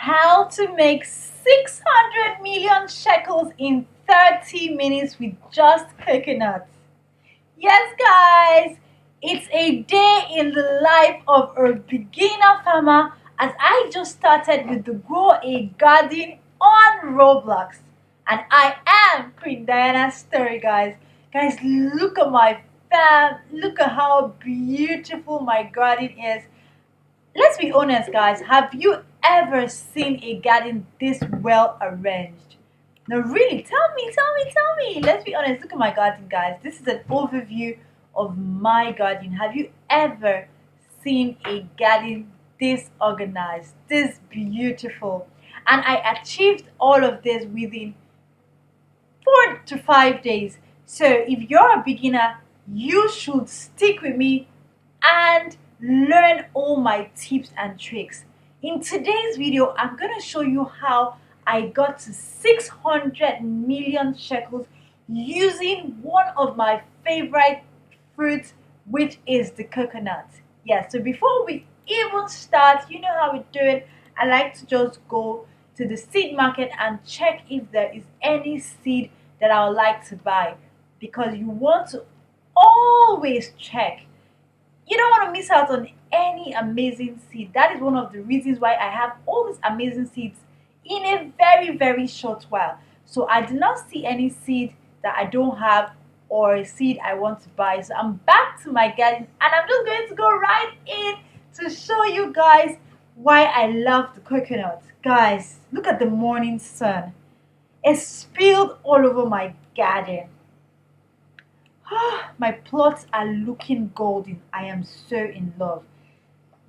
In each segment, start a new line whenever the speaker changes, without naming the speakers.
how to make 600 million shekels in 30 minutes with just coconuts. Yes, guys, it's a day in the life of a beginner farmer as I just started with the Grow a Garden on Roblox. And I am Queen Diana's story, guys. Guys, look at my farm. Look at how beautiful my garden is. Let's be honest, guys. Have you ever seen a garden this well arranged? No, really. Tell me. Let's be honest. Look at my garden, guys. This is an overview of my garden. Have you ever seen a garden this organized, this beautiful? And I achieved all of this within 4 to 5 days. So if you're a beginner, you should stick with me and learn all my tips and tricks. In today's video, I'm going to show you how I got to 600 million shekels using one of my favorite fruits, which is the coconut. Yeah, so before we even start, you know how we do it. I like to just go to the seed market and check if there is any seed that I would like to buy, because you want to always check. You don't want to miss out on any amazing seed. That is one of the reasons why I have all these amazing seeds in a very short while. So I did not see any seed that I don't have or a seed I want to buy. So I'm back to my garden and I'm just going to go right in to show you guys why I love the coconut. Guys, look at the morning sun. It's spilled all over my garden. My plots are looking golden. I am so in love.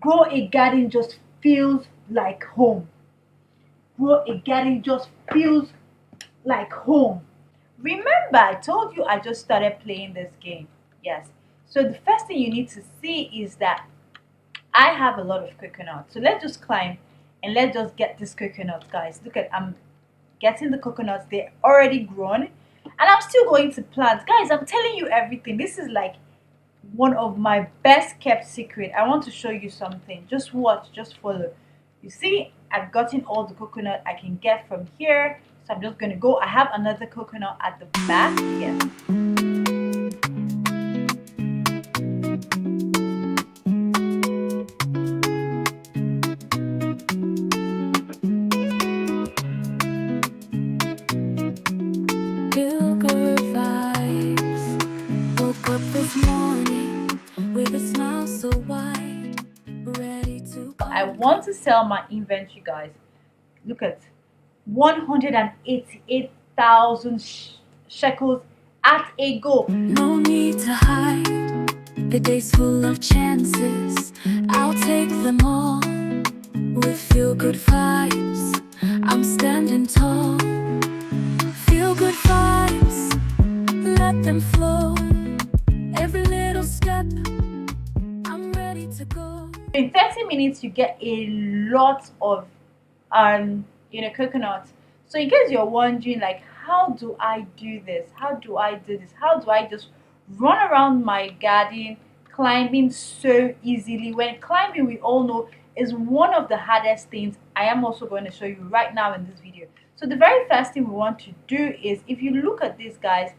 Grow a Garden just feels like home. Grow a Garden just feels like home. Remember, I told you I just started playing this game. Yes. So the first thing you need to see is that I have a lot of coconut. So let's just climb and let's just get this coconut, guys. Look at, I'm getting the coconuts. They're already grown. And I'm still going to plant. Guys, I'm telling you everything. This is like one of my best kept secret. I want to show you something. Just watch, just follow. You see, I've gotten all the coconut I can get from here. So I'm just going to go. I have another coconut at the back. Yes.
Feel good vibes. Woke up this morning with a smile so wide, ready to
I want to sell my inventory, guys. Look at 188,000 shekels at a go.
No need to hide. The day's full of chances. I'll take them all with feel good vibes. I'm standing tall. Feel good vibes. Let them flow. Every little step. I'm ready to go.
In 30 minutes, you get a lot of coconut. So in case you're wondering, like, how do I do this? How do I do this? How do I just run around my garden climbing so easily? When climbing, we all know, is one of the hardest things. I am also going to show you right now in this video. So the very first thing we want to do is, if you look at this, guys,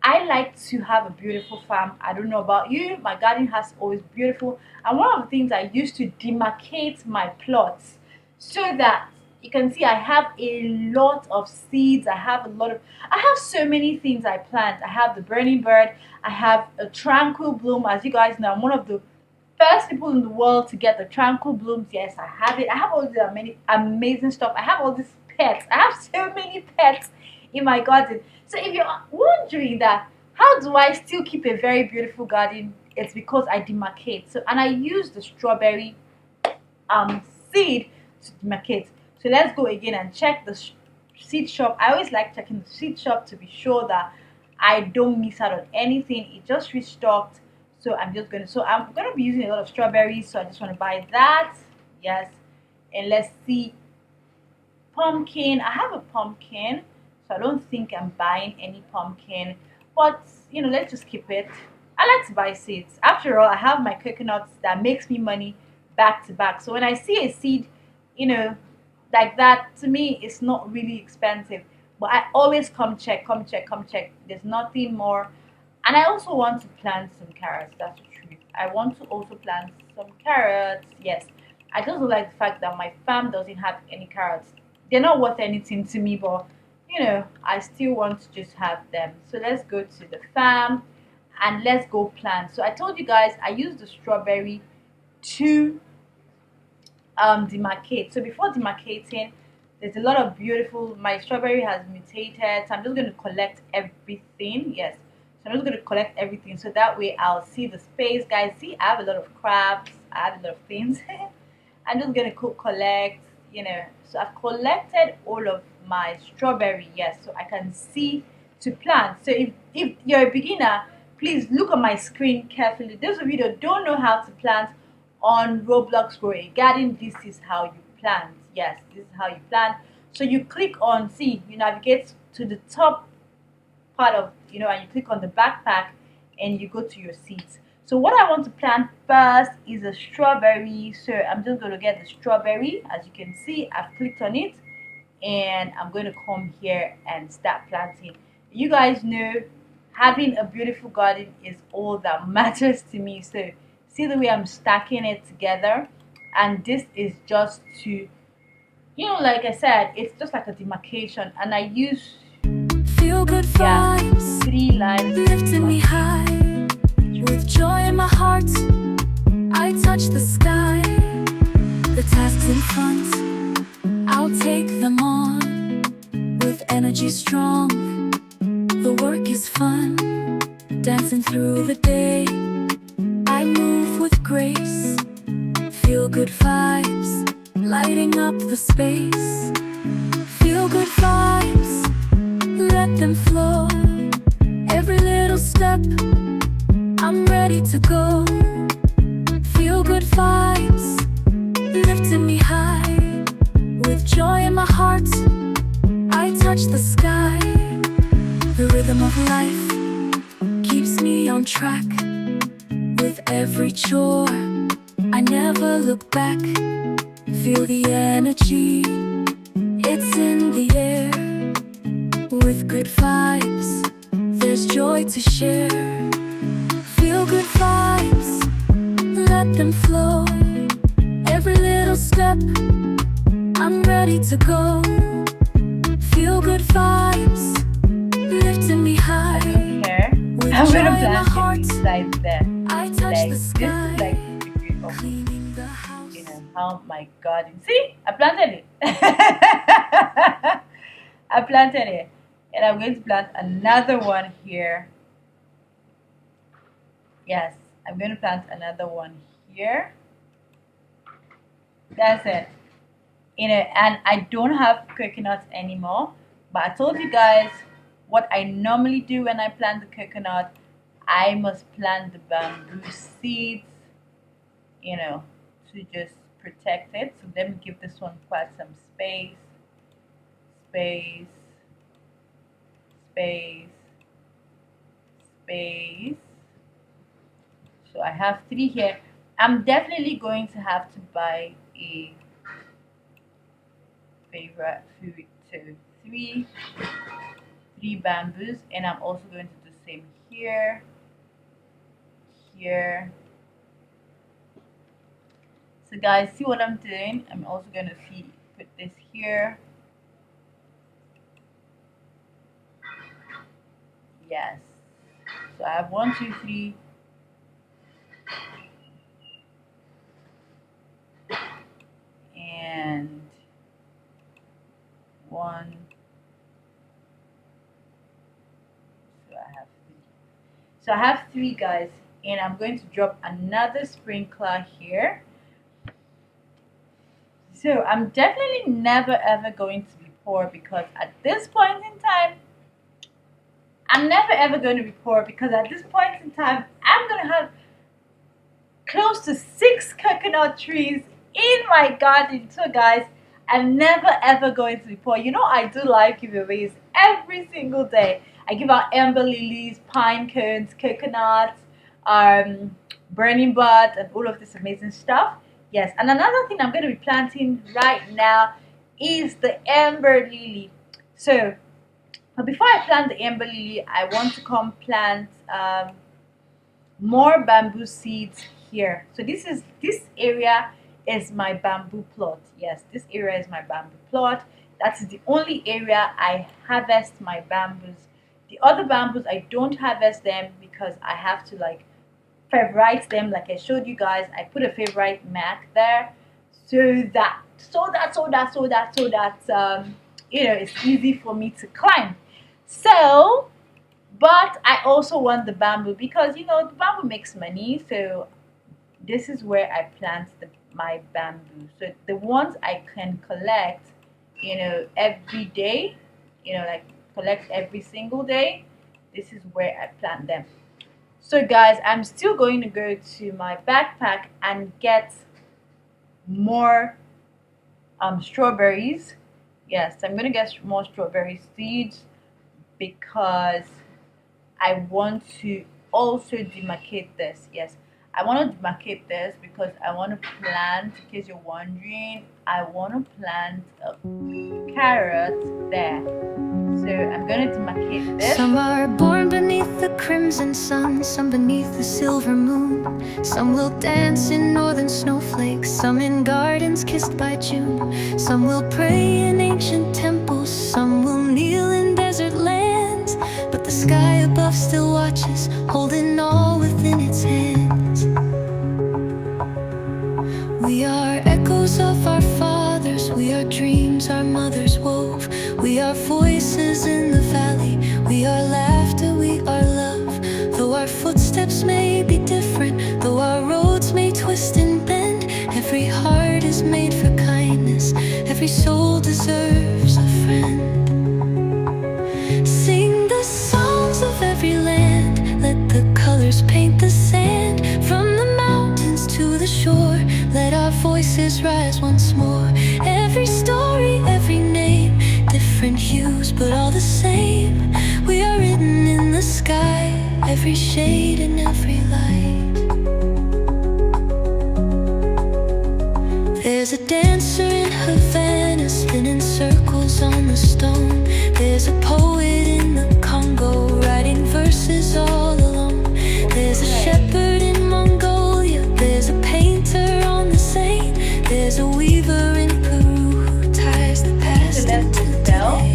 I like to have a beautiful farm. I don't know about you, my garden has always beautiful. And one of the things I used to demarcate my plots so that you can see I have a lot of seeds. I have so many things I plant. I have the burning bird. I have a tranquil bloom. As you guys know, I'm one of the first people in the world to get the tranquil blooms. Yes, I have it. I have all the many amazing stuff. I have all these pets. I have so many pets in my garden. So if you're wondering that how do I still keep a very beautiful garden, it's because I demarcate. So, and I use the strawberry seed to demarcate. So let's go again and check the seed shop. I always like checking the seed shop to be sure that I don't miss out on anything. It just restocked. So I'm gonna be using a lot of strawberries. So I just want to buy that. Yes. And let's see. Pumpkin. I have a pumpkin. So I don't think I'm buying any pumpkin. But let's just keep it. I like to buy seeds. After all, I have my coconuts that makes me money back to back. So when I see a seed, like that, to me, it's not really expensive. But I always come check, come check, come check. There's nothing more. And I also want to plant some carrots. That's the truth. I want to also plant some carrots. Yes. I just don't like the fact that my farm doesn't have any carrots. They're not worth anything to me, but I still want to just have them. So let's go to the farm and let's go plant. So I told you guys I used the strawberry to demarcate. So before demarcating, there's a lot of beautiful, my strawberry has mutated, so I'm just going to collect everything. Yes, so I'm just going to collect everything, so that way I'll see the space. Guys, see, I have a lot of crabs, I have a lot of things. I'm just going to collect, so I've collected all of my strawberry. Yes, so I can see to plant. So if you're a beginner, please look at my screen carefully. Those of you that don't know how to plant on Roblox GrowAGarden, this is how you plant. Yes, this is how you plant. So you click on, see, you navigate to the top part of, and you click on the backpack and you go to your seeds. So what I want to plant first is a strawberry. So I'm just going to get the strawberry. As you can see, I've clicked on it and I'm going to come here and start planting. You guys know having a beautiful garden is all that matters to me. So see the way I'm stacking it together, and this is just to, like I said, it's just like a demarcation, and I use
Feel good vibes,
3 lines
lifting me high. With joy in my heart, I touch the sky. The tasks in front, I'll take them on. With energy strong, the work is fun. Dancing through the day, I move with grace. Feel good vibes, lighting up the space. Feel good vibes, let them flow. Every little step, I'm ready to go. Feel good vibes, lifting me high. With joy in my heart, I touch the sky. The rhythm of life keeps me on track. With every chore, I never look back. Feel the energy, it's in the air. With good vibes, there's joy to share. Feel good vibes, let them flow. Every little step, I'm ready to go. Feel good vibes, lifting me high.
here.
With
I'm
joy
gonna
in my
plant
heart,
it beside there.
I touch
Like
the
this
sky.
is like the degree of,
Cleaning the house.
how my garden. See, I planted it. I planted it, and I'm going to plant another one here. Yes, I'm going to plant another one here. That's it. And I don't have coconuts anymore. But I told you guys what I normally do when I plant the coconut. I must plant the bamboo seeds, to just protect it. So let me give this one quite some space, space, space, space. So I have 3 here. I'm definitely going to have to buy a favorite food. So three bamboos, and I'm also going to do the same here, here. So guys, see what I'm doing? I'm also going to put this here. Yes. So I have 1, 2, 3. And 1. So I have 3. So I have 3, guys, and I'm going to drop another sprinkler here. So I'm definitely never ever going to be poor, because at this point in time, I'm never ever going to be poor, because at this point in time, I'm going to have close to 6 coconut trees in my garden. So guys, I'm never ever going to be poor. I do live giveaways every single day. I give out amber lilies, pine cones, coconuts, burning buds, and all of this amazing stuff. Yes, and another thing I'm going to be planting right now is the amber lily. So but before I plant the amber lily, I want to come plant more bamboo seeds here. So this area is my bamboo plot. Yes, this area is my bamboo plot. That is the only area I harvest my bamboos. The other bamboos I don't harvest them because I have to like favorite them like I showed you guys. I put a favorite mark there so that it's easy for me to climb. So but I also want the bamboo because the bamboo makes money. So this is where I plant my bamboo. So the ones I can collect, every day, like collect every single day. This is where I plant them. So guys, I'm still going to go to my backpack and get more strawberries. Yes, I'm gonna get more strawberry seeds because I want to also demarcate this. Yes, I want to demarcate this because I want to plant, in case you're wondering, I want to plant a carrot there. So I'm going to demarcate this.
Some are born beneath the crimson sun, some beneath the silver moon. Some will dance in northern snowflakes, some in gardens kissed by June. Some will pray in ancient temples, some will kneel in desert lands. But the sky above still watches, holding all within its hands. We are echoes of our fathers, we are dreams our mothers wove. We are voices in the valley, we are laughter, we are love. Though our footsteps may be different, though our roads may twist and bend, every heart is made for kindness, every soul deserves a friend. Sing the songs of every land, let the colors paint the sand. From the mountains to the shore, let our voices rise once more. Every story, every name, different hues but all the same. We are written in the sky, every shade and every light. There's a dancer in Havana spinning circles on the stone. There's a poet in the Congo writing verses all alone. There's a shepherd in Mongolia, there's a painter on the Seine. There's a weaver in Peru who ties the past into today.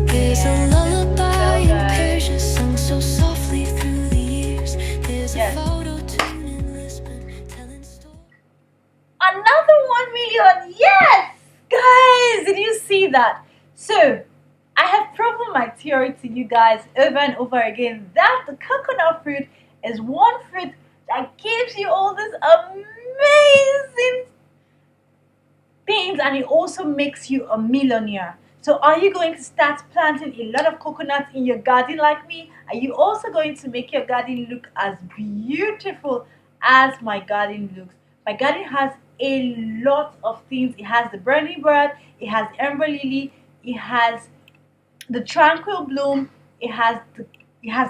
There's a lullaby in Persia sung so softly through the years. There's a photo tune in Lisbon telling stories.
Another 1 million. Yes, guys, did you see that? So I have proven my theory to you guys over and over again that the coconut fruit is one fruit that gives you all these amazing things, and it also makes you a millionaire. So are you going to start planting a lot of coconuts in your garden like me? Are you also going to make your garden look as beautiful as my garden looks? My garden has a lot of things. It has the burning bird, it has amber lily, it has the tranquil bloom, it has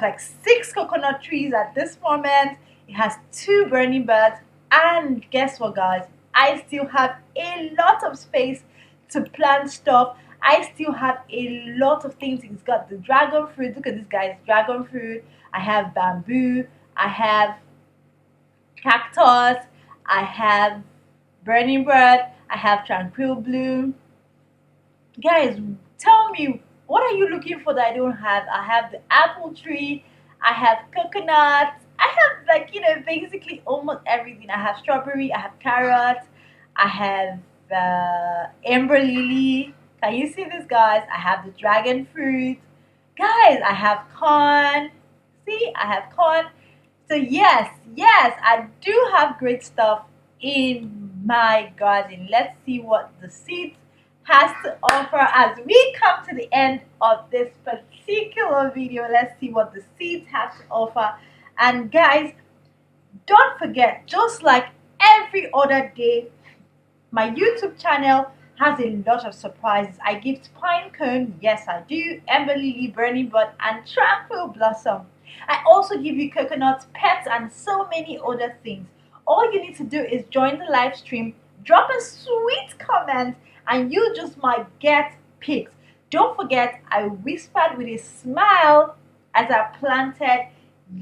like 6 coconut trees at this moment, it has 2 burning birds, and guess what guys, I still have a lot of space to plant stuff. I still have a lot of things. It's got the dragon fruit. Look at this guys, dragon fruit. I have bamboo, I have cactus, I have burning bird, I have tranquil bloom. Guys, tell me, what are you looking for that I don't have? I have the apple tree, I have coconut, I have basically almost everything. I have strawberry, I have carrot, I have amber lily. Can you see this guys? I have the dragon fruit. Guys, I have corn. See, I have corn. So yes, I do have great stuff in my garden. Let's see what the seeds has to offer as we come to the end of this particular video. Let's see what the seeds have to offer. And guys, don't forget, just like every other day, my YouTube channel has a lot of surprises. I give pine cone, yes I do, amber lily, burning bud, and tranquil blossom. I also give you coconuts, pets, and so many other things. All you need to do is join the live stream, drop a sweet comment, and you just might get picked. Don't forget, I whispered with a smile as I planted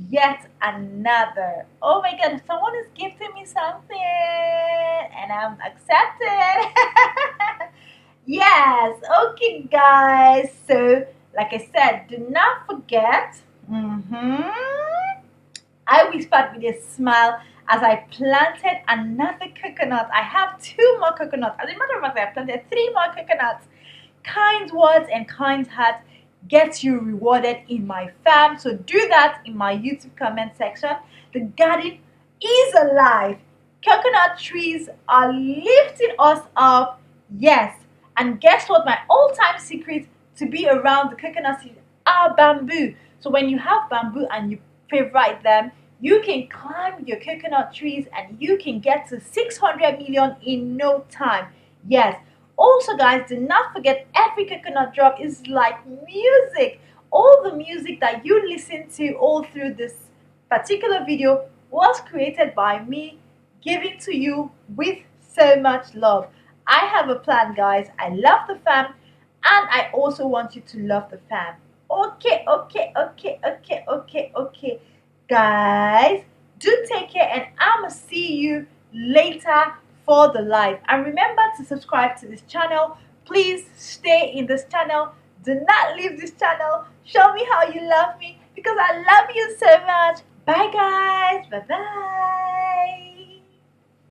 yet another. Oh my god, someone is gifting me something and I'm accepted. Yes, okay, guys. So, like I said, do not forget. I whispered with a smile as I planted another coconut. I have two more coconuts. As a matter of fact, I planted three more coconuts. Kind words and kind hearts get you rewarded in my farm. So do that in my YouTube comment section. The garden is alive. Coconut trees are lifting us up. Yes. And guess what? My all-time secret to be around the coconut trees are bamboo. So when you have bamboo and you favorite them, you can climb your coconut trees and you can get to 600 million in no time. Yes. Also, guys, do not forget every coconut drop is like music. All the music that you listen to all through this particular video was created by me, giving to you with so much love. I have a plan, guys. I love the fam, and I also want you to love the fam. Okay. Guys, do take care, and I'ma see you later for the live. And remember to subscribe to this channel. Please stay in this channel. Do not leave this channel. Show me how you love me because I love you so much. Bye, guys. Bye bye.